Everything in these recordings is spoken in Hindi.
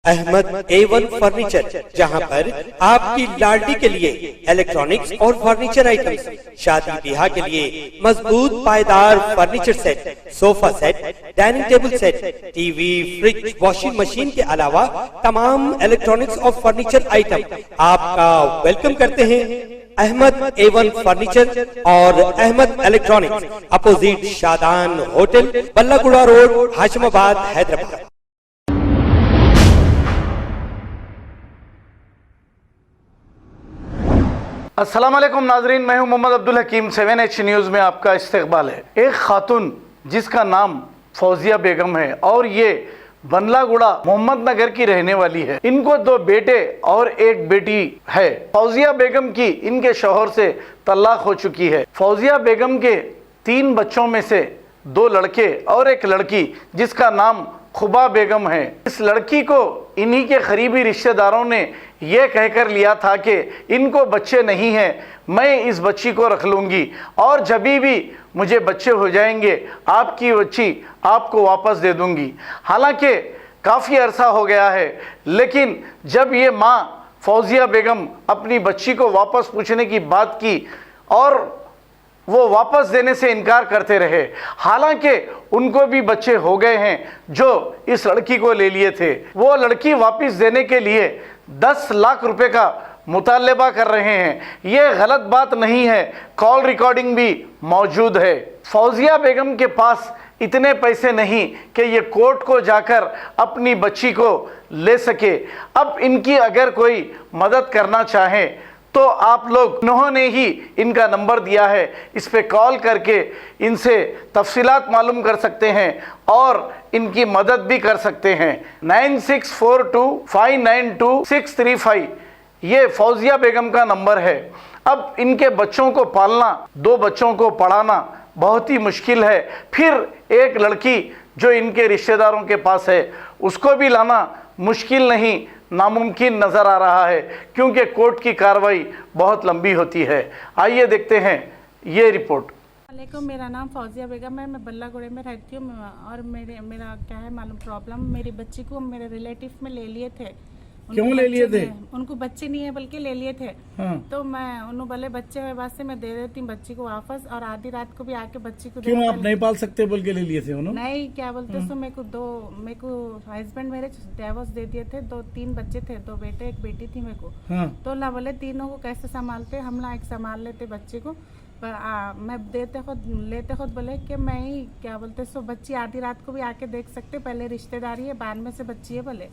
अहमद A1 फर्नीचर, जहां पर आपकी लाडली के लिए इलेक्ट्रॉनिक्स और फर्नीचर आइटम्स, शादी ब्याह के लिए मजबूत पायदार furniture set, sofa set, dining table set, TV, fridge, washing machine के अलावा तमाम इलेक्ट्रॉनिक्स और फर्नीचर आइटम आपका वेलकम करते हैं। अहमद A1 फर्नीचर और Ahmed electronics, opposite Shadan hotel, Ballaguda road, Hashimabad, Hyderabad. अस्सलाम वालेकुम नाजरीन, मैं हूं मोहम्मद अब्दुल हकीम। 7H न्यूज़ में आपका इस्तकबाल है। एक खातून जिसका नाम फौजिया बेगम है और ये बंदलागुड़ा मोहम्मद नगर की रहने वाली है। इनको 2 बेटे और 1 बेटी है। फौजिया बेगम की इनके शौहर से तलाक हो चुकी है। फौजिया बेगम के 3 बच्चों में से 2 लड़के और 1 लड़की जिसका नाम खुबा बेगम है। इस लड़की को इन्हीं के करीबी रिश्तेदारों ने यह कहकर लिया था कि इनको बच्चे नहीं हैं, मैं इस बच्ची को रख लूँगी और जब भी मुझे बच्चे हो जाएंगे आपकी बच्ची आपको वापस दे दूँगी। हालांकि काफ़ी अरसा हो गया है, लेकिन जब ये माँ फौजिया बेगम अपनी बच्ची को वापस पूछने की बात की और वो वापस देने से इनकार करते रहे। हालांकि उनको भी बच्चे हो गए हैं जो इस लड़की को ले लिए थे। वो लड़की वापस देने के लिए 10 लाख रुपए का मुतालबा कर रहे हैं। ये गलत बात नहीं है, कॉल रिकॉर्डिंग भी मौजूद है। फौजिया बेगम के पास इतने पैसे नहीं कि ये कोर्ट को जाकर अपनी बच्ची को ले सके। अब इनकी अगर कोई मदद करना चाहे तो आप लोग, उन्होंने ही इनका नंबर दिया है, इस पे कॉल करके इनसे तफसीलात मालूम कर सकते हैं और इनकी मदद भी कर सकते हैं। 9642592635 ये फौजिया बेगम का नंबर है। अब इनके बच्चों को पालना, 2 बच्चों को पढ़ाना बहुत ही मुश्किल है। फिर एक लड़की जो इनके रिश्तेदारों के पास है उसको भी लाना मुश्किल नहीं, नामुमकिन नज़र आ रहा है, क्योंकि कोर्ट की कार्रवाई बहुत लंबी होती है। आइए देखते हैं ये रिपोर्ट। वालेकुम, मेरा नाम फौजिया बेगम है। मैं बल्लागुड़े में रहती हूँ और मेरा क्या है मालूम प्रॉब्लम, मेरी बच्ची को मेरे रिलेटिव में ले लिए थे। क्यों ले लिए थे? उनको बच्चे नहीं है बल्कि ले लिए थे। हाँ। तो मैं उन्होंने बोले बच्चे हुए वास्ते मैं दे देती हूँ बच्ची को वापस, और आधी रात को भी आके बच्ची को क्यों आप नहीं पाल सकते बोल के ले लिए थे उन्होंने? नहीं, क्या बोलते सो मेरे को हस्बैंड मेरे डिवोर्स दे दिए थे। 3 बच्चे थे, 2 बेटे 1 बेटी थी मेरे को। हाँ। तो ना बोले तीनों को कैसे संभालते, हम ना एक संभाल लेते बच्चे को। पर मैं लेते खुद बोले कि मैं ही क्या बोलते सो बच्ची आधी रात को भी आके देख सकते, पहले रिश्तेदारी है बाद में से बच्ची है बोले,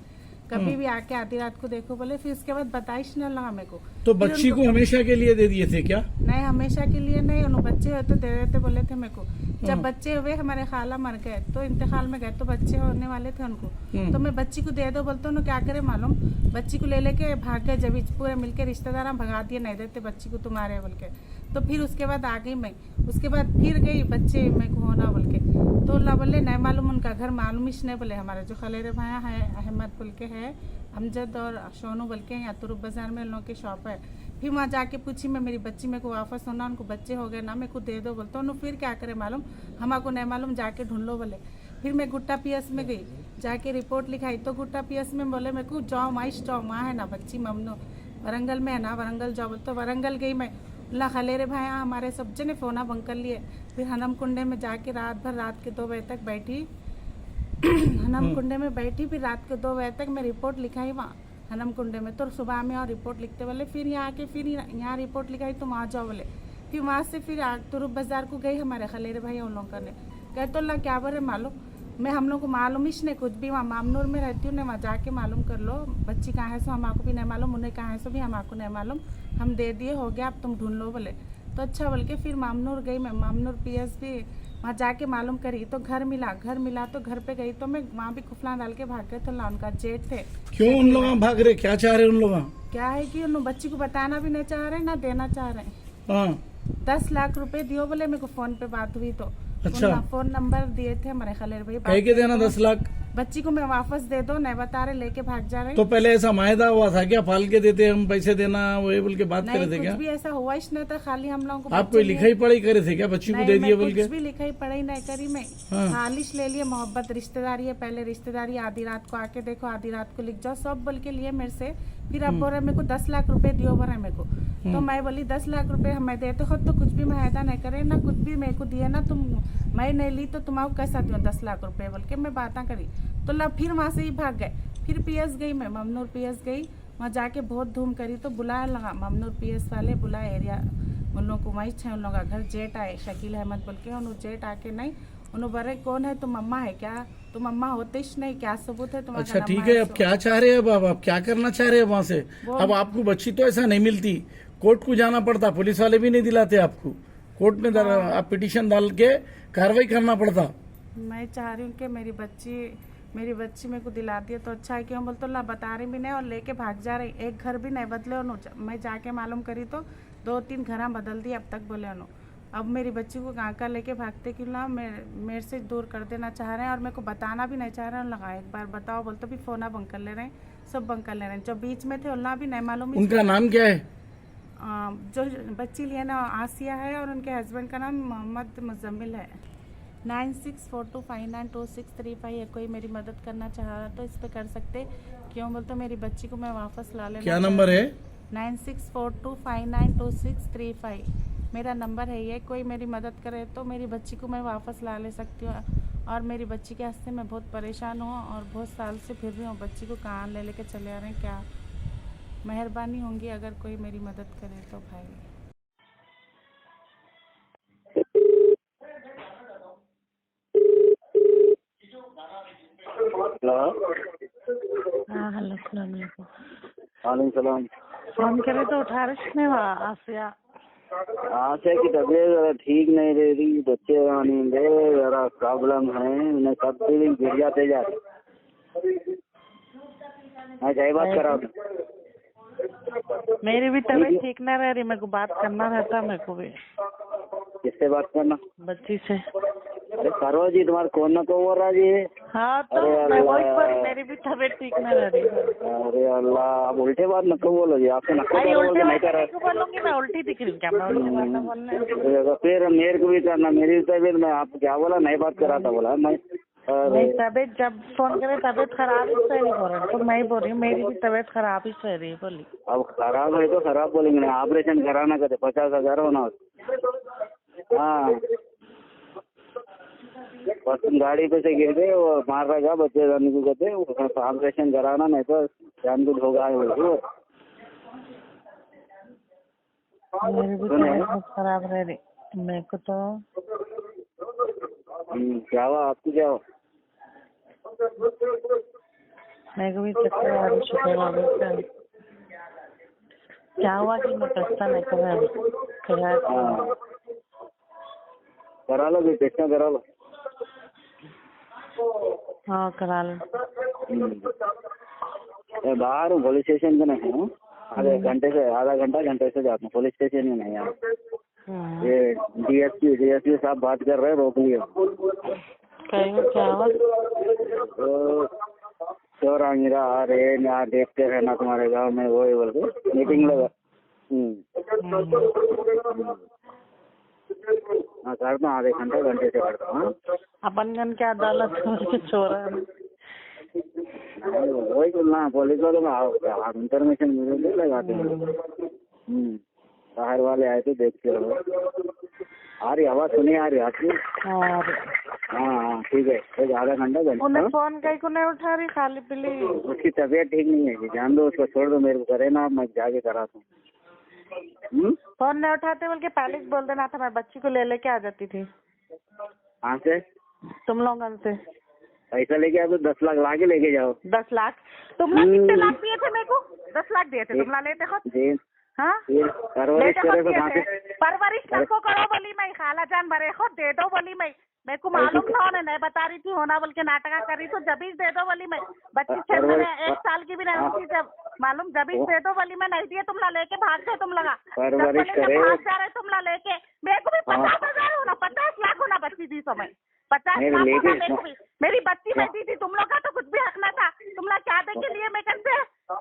कभी भी आके आधी रात को देखो बोले। फिर उसके बाद बताइश न लगा मेरे को। तो बच्ची को हमेशा के लिए दे दिए थे क्या? नहीं, हमेशा के लिए नहीं, उन्होंने बच्चे हुए तो दे देते बोले थे मेरे को। जब बच्चे हुए हमारे खाला मर गए तो इंतकाल में गए तो बच्चे होने वाले थे उनको, तो मैं बच्ची को दे दो बोलते उन्होंने क्या करे मालूम, बच्ची को ले लेके भाग गए। जब पूरे मिलके रिश्तेदार भगा दिए, नहीं देते बच्ची को तुम्हारे बोल के। तो फिर उसके बाद आ गई मैं, उसके बाद फिर गई बच्चे मेरे को होना बोल के। तो अल्लाह बोले नहीं मालूम, उनका घर मालूम ही नहीं बोले। हमारे जो खलेरे भाया है अहमद बोल के है, अमजद और सोनू बोल के, यहाँ तुरुप बाजार में उन लोगों की शॉप है। फिर वहाँ जाके पूछी मैं, मेरी बच्ची मेरे को वापस होना, उनको बच्चे हो गए ना, मेरे को दे दो बोलते उन्होंने। फिर क्या करे मालूम, हमको नहीं मालूम, जाके ढूंढ लो बोले। फिर मैं गुट्टा पीएस में गई, जाके रिपोर्ट लिखाई तो गुट्टा पीएस में बोले मेरे को जाओ माइश जाओ, वहाँ है ना बच्ची ममनो वरंगल में है ना, वरंगल जाओ बोलते। वरंगल गई मैं, अल्लाह खलेरे भाई हमारे सब जने फ़ोना बंद कर लिए। फिर हनम कुंडे में जाके रात के 2 बजे तक बैठी हनम कुंडे में बैठी। फिर रात के 2 बजे तक मैं रिपोर्ट लिखाई वहाँ हनम कुंडे में। तो सुबह में और रिपोर्ट लिखते बोले। फिर यहाँ आके फिर यहाँ रिपोर्ट लिखाई तो वहाँ जाओ बोले। फिर वहाँ से फिर तुरुप बाजार को गई, हमारे खलेरे भाई उन लोगों ने कहे तो अल्लाह क्या बोले मालूम, मैं हम लोग को मालूम ही नहीं कुछ भी। वहाँ मामनूर में रहती हूँ ना, वहाँ जाके मालूम कर लो बच्ची कहाँ है सो हमको भी नहीं मालूम, उन्हें कहाँ है सो भी हमको नहीं मालूम, हम दे दिए हो गया अब तुम ढूंढ लो बोले। तो अच्छा बोल के फिर मामनूर गई मैं, मामनूर पीएस भी वहाँ जाके मालूम करी तो घर मिला तो घर पे गई तो मैं वहाँ भी कुफला डाल के भाग गए। तो उनका जेठ थे। क्यों उन लोग भाग रहे, क्या चाह रहे उन लोग? क्या है कि उन बच्ची को बताना भी नहीं चाह रहे ना देना चाह रहे। 10 लाख रुपए दियो बोले मेरे को, फोन पे बात हुई तो। अच्छा। फोन नंबर दिए थे हमारे खलेर भाई। कह के देना 10 लाख? बच्ची को मैं वापस दे दो, नहीं बता रहे, लेके भाग जा रहे। तो पहले ऐसा मायदा हुआ था क्या, फाल के देते हम पैसे देना, वही बोल के बात करे थे नहीं, क्या? कुछ भी ऐसा हुआ ही नहीं था, खाली हम लोगों को आप कोई लिखाई पढ़ाई करे थे क्या, बच्ची को दे दिए बोल के? कुछ भी लिखाई पढ़ाई नहीं करी मैं। हाँ। खालिश ले लिए, मोहब्बत रिश्तेदारी है, पहले रिश्तेदारी, आधी रात को आके देखो, आधी रात को लिख जाओ, सब बोल के लिए मेरे से। फिर अब बोल रहे मेरे को 10 लाख रुपए दियो, बोल रहे मेरे को। तो मैं बोली 10 लाख रुपए हमें देते खुद तो कुछ भी मायदा नहीं करे ना, कुछ भी मेरे को दिए ना तुम, मैं नहीं ली तो तुम्हारा कैसा दियो 10 लाख रुपए बोल के मैं बातें करी। तो फिर वहाँ से ही भाग गए। फिर पीएस गई मैं, ममनूर पीएस गई, वहाँ जाके बहुत धूम करी तो बुलाया लगा, ममनूर पीएस वाले बुलाए एरिया उन लोगों को, वहीं छे उन लोगों का घर, जेठ आए शकील अहमद बोल के, उन्होंने जेठ आके नहीं, उन्होंने बोले कौन है तुम, मम्मा है क्या, तुम मम्मा होते ही नहीं, क्या सबूत है तुम्हारा? अच्छा ठीक है, अब क्या चाह रहे हैं, अब आप क्या करना चाह रहे हैं वहाँ से? अब आपको बच्ची तो ऐसा नहीं मिलती, कोर्ट को जाना पड़ता, पुलिस वाले भी नहीं दिलाते आपको, कोर्ट में आप पिटीशन डाल के कार्रवाई करना पड़ता। मैं चाह रही हूँ कि मेरी बच्ची मेरे को दिला दिए तो अच्छा है। क्यों बोलते ला बता रही भी नहीं और लेके भाग जा रही, एक घर भी नहीं बदले उन्होंने। मैं जाके मालूम करी तो 2-3 घर बदल दिए अब तक बोले उन्होंने। अब मेरी बच्ची को गाँव लेके भागते क्यों ना, मेरे से दूर कर देना चाह रहे हैं और मेरे को बताना भी नहीं चाह रहे हैं। लगा एक बार बताओ बोलते भी फोन बंद कर ले रहे हैं, सब बंद कर ले रहे हैं, जो बीच में थे उन्हें भी नहीं मालूम। उनका नाम क्या है? जो बच्ची लिया ना आसिया है और उनके हस्बैंड का नाम मोहम्मद मुजम्मिल है। 9642592635 है, कोई मेरी मदद करना चाह रहा तो इस पे कर सकते। क्यों बोलते मेरी बच्ची को मैं वापस ला लेना। क्या नंबर है? 9642592635 मेरा नंबर है ये। कोई मेरी मदद करे तो मेरी बच्ची को मैं वापस ला ले सकती हूँ। और मेरी बच्ची के हस्ते मैं बहुत परेशान हूँ और बहुत साल से फिर रही हूँ, बच्ची को कहाँ ले लेके चले आ रहे हैं। क्या मेहरबानी होंगी अगर कोई मेरी मदद करे तो भाई। हाँ हेलो सलाम वालेकुम। वालेकुम सलाम। फोन करे तो उठा रही नहीं आसिया? आसिया की तबीयत ठीक नहीं रह रही, बच्चे नींद जरा प्रॉब्लम है, उन्हें सब फीलिंग गिर जाते जाते। मैं क्या बात कर रहा हूँ? मेरी भी तबीयत ठीक नहीं रह रही, मेरे को बात करना रहता। मेरे को भी किससे बात करना? बच्ची से। अरे करो जी, तुम्हारे कौन ना को बोल रहा जी? हाँ तो मैं वही पर, मेरी भी तबीयत ठीक नहीं रह रही। अरे अल्लाह, आप उल्टे बात नको बोलो जी, आपसे नको बोल के नहीं कर रहा। बोलूंगी मैं उल्टी दिख रही हूँ क्या? मैं उल्टी बात बोलने फिर मेरे को भी करना, मेरी तबीयत में आप क्या बोला, नहीं बात कर रहा था बोला मैं। तबीयत जब फोन करे तबीयत खराब ही सही बोल रहे तो मैं बोल रही हूँ मेरी भी तबीयत खराब ही सही रही बोली। अब खराब है तो खराब बोलेंगे नहीं, ऑपरेशन कराना कहते 50,000 होना। हाँ बस गाड़ी पे से गिर गए, वो मार रहा था बच्चे जाने को कहते, ऑपरेशन कराना नहीं तो जान कुछ होगा। मेरी भी तबीयत खराब रह रही मेरे को तो। क्या हुआ आपको, क्या हुआ? मेरे को भी चक्कर आ रही, शुक्र है क्या हुआ कि मैं पछता नहीं कर रहा। करा लो भी, टेस्ट करा लो। हाँ करा लो। बाहर हूँ, पुलिस स्टेशन पे नहीं हूँ, आधा घंटे से जाता हूँ, पुलिस स्टेशन में नहीं यार। ये डीएसपी साहब बात कर रहे हैं, रोक लियो। क्या हुआ? चोर आंगिरा आ रहे यहाँ देखते रहना तुम्हारे गांव में, वो बोल के मीटिंग लगा। हाँ करता हूँ, आधे घंटे से करता हूँ। अपन गन क्या अदालत चोरा वही बोलना, पुलिस वालों में इंफॉर्मेशन मुझे लगाते हैं। बाहर वाले आए तो देखते रहो। आ रही आवाज सुनी, आ रही आपकी? हाँ ठीक है, एक आधा घंटा उन्हें फोन कहीं को नहीं उठा रही, खाली पीली उसकी तबीयत ठीक नहीं है, जान दो उसको, छोड़ दो, मेरे को करे ना, मैं जाके कराता हूँ। फोन नहीं उठाते बोल के पहले बोल देना था, मैं बच्ची को ले लेके आ जाती थी। कहाँ से? तुम लोगों से पैसा लेके आओ तो 10 लाख ला के लेके जाओ। 10 लाख? तुम लोग कितने लाख दिए थे मेरे को? 10 लाख दिए थे तुम लोग, लेते खुद? हाँ परवरिश करे तो कहाँ से? परवरिश सबको करो बोली मैं, खाला जान भरे खुद दे दो बोली मैं, मेरे को मालूम था उन्हें नहीं बता रही थी, होना बोल के नाटका कर रही तो जबीज दे दो बोली मैं। बच्ची 6 महीने 1 साल की भी नहीं हुई, जब मालूम जबीज दे दो बोली मैं, नहीं दिए तुम लोग लेके भाग गए। तुम लगा परवरिश करे भाग जा रहे तुम लोग लेके, मेरे को भी 50,000 होना, 50 लाख होना बच्ची दी समय, 50 लाख होना मेरी बच्ची बैठी थी, तुम लोग का तो कुछ भी हक ना था। तुम लोग क्या देख के लिए मेकन से?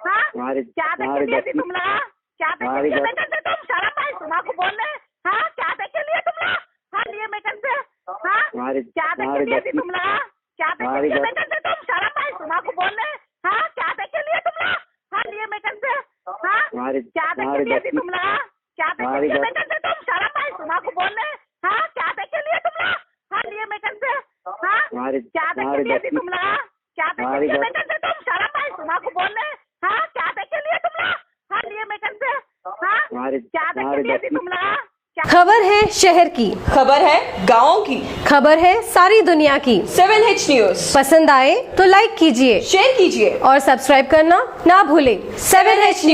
हाँ, क्या देख के लिए थी तुम लोग? क्या देख के लिए मेकन से? तुम शर्म आई तुम्हारा बोलने? हाँ, क्या देख के लिए तुम लोग? हाँ, लिए मेकन से? हाँ, क्या देख के लिए थी तुम लोग? क्या देख के लिए मेकन से? तुम शर्म आई तुम्हारा बोलने? हाँ, क्या देख के लिए तुम लोग? हाँ, लिए मेकन से? हाँ, क्या देख के लिए थी तुम लोग? क्या देख के लिए मेकन से? तुम शर्म आई तुम्हारा बोलने? हाँ, क्या देख के लिए तुम लोग? हाँ, लिए मेकन से? हाँ, क्या देख के लिए थी तुम लोग? क्या देख के लिए मेकन से? तुम शर्म आई तुम्हारा बोलने? हाँ, क्या देख के लिए तुम लोग? हाँ, लिए मेकन से? हाँ, क्या देख के लिए थी तुम लोग? खबर है शहर की, खबर है गाँव की, खबर है सारी दुनिया की। 7H न्यूज पसंद आए तो लाइक कीजिए, शेयर कीजिए और सब्सक्राइब करना ना भूलें। 7H news.